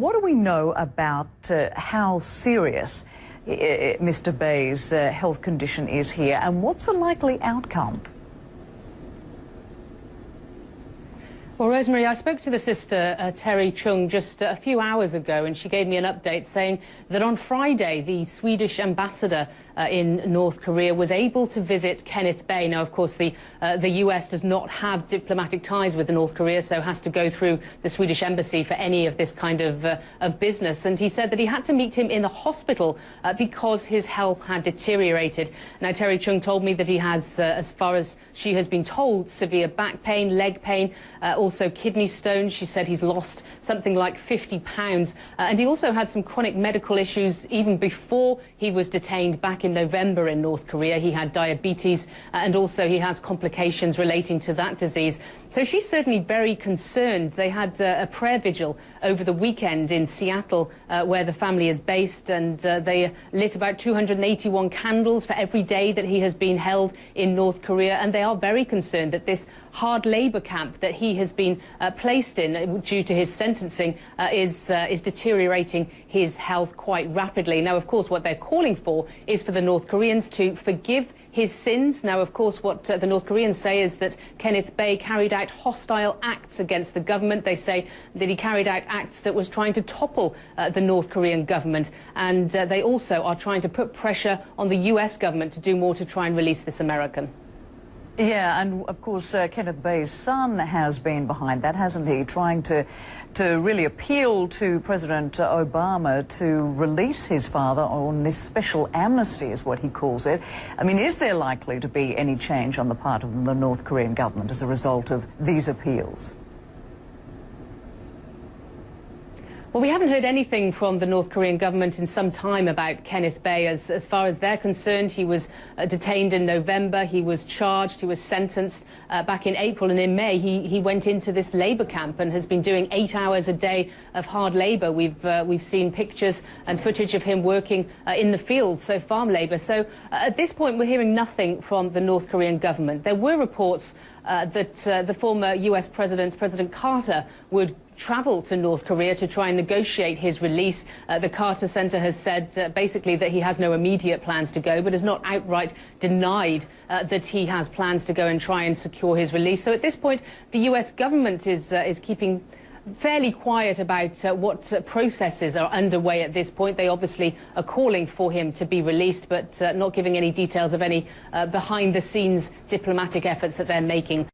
what do we know about how serious Mr. Bae's health condition is here, and what's the likely outcome? Well, Rosemary, I spoke to the sister, Terry Chung, just a few hours ago, and she gave me an update saying that on Friday, the Swedish ambassador in North Korea was able to visit Kenneth Bae. Now, of course, the US does not have diplomatic ties with North Korea, so has to go through the Swedish embassy for any of this kind of business. And he said that he had to meet him in the hospital because his health had deteriorated. Now, Terry Chung told me that he has, as far as she has been told, severe back pain, leg pain, also kidney stones. She said he's lost something like 50 pounds. And he also had some chronic medical issues even before he was detained back in November in North Korea. He had diabetes and also he has complications relating to that disease. So she's certainly very concerned. They had a prayer vigil over the weekend in Seattle where the family is based, and they lit about 281 candles for every day that he has been held in North Korea, and they are very concerned that this hard labour camp that he has been placed in due to his sentencing is deteriorating his health quite rapidly. Now, of course, what they're calling for is for the North Koreans to forgive his sins. Now, of course, what the North Koreans say is that Kenneth Bae carried out hostile acts against the government. They say that he carried out acts that was trying to topple the North Korean government. And they also are trying to put pressure on the US government to do more to try and release this American. Yeah, and of course, Kenneth Bae's son has been behind that, hasn't he? Trying to really appeal to President Obama to release his father on this special amnesty, is what he calls it. I mean, is there likely to be any change on the part of the North Korean government as a result of these appeals? Well, we haven't heard anything from the North Korean government in some time about Kenneth Bae. As far as they're concerned, he was detained in November, he was charged, he was sentenced back in April, and in May he went into this labour camp and has been doing 8 hours a day of hard labour. We've seen pictures and footage of him working in the fields, so farm labour. So at this point we're hearing nothing from the North Korean government. There were reports that the former US President Carter would travel to North Korea to try and negotiate his release. The Carter Center has said basically that he has no immediate plans to go, but has not outright denied that he has plans to go and try and secure his release. So at this point, the US government is keeping fairly quiet about what processes are underway at this point. They obviously are calling for him to be released, but not giving any details of any behind-the-scenes diplomatic efforts that they're making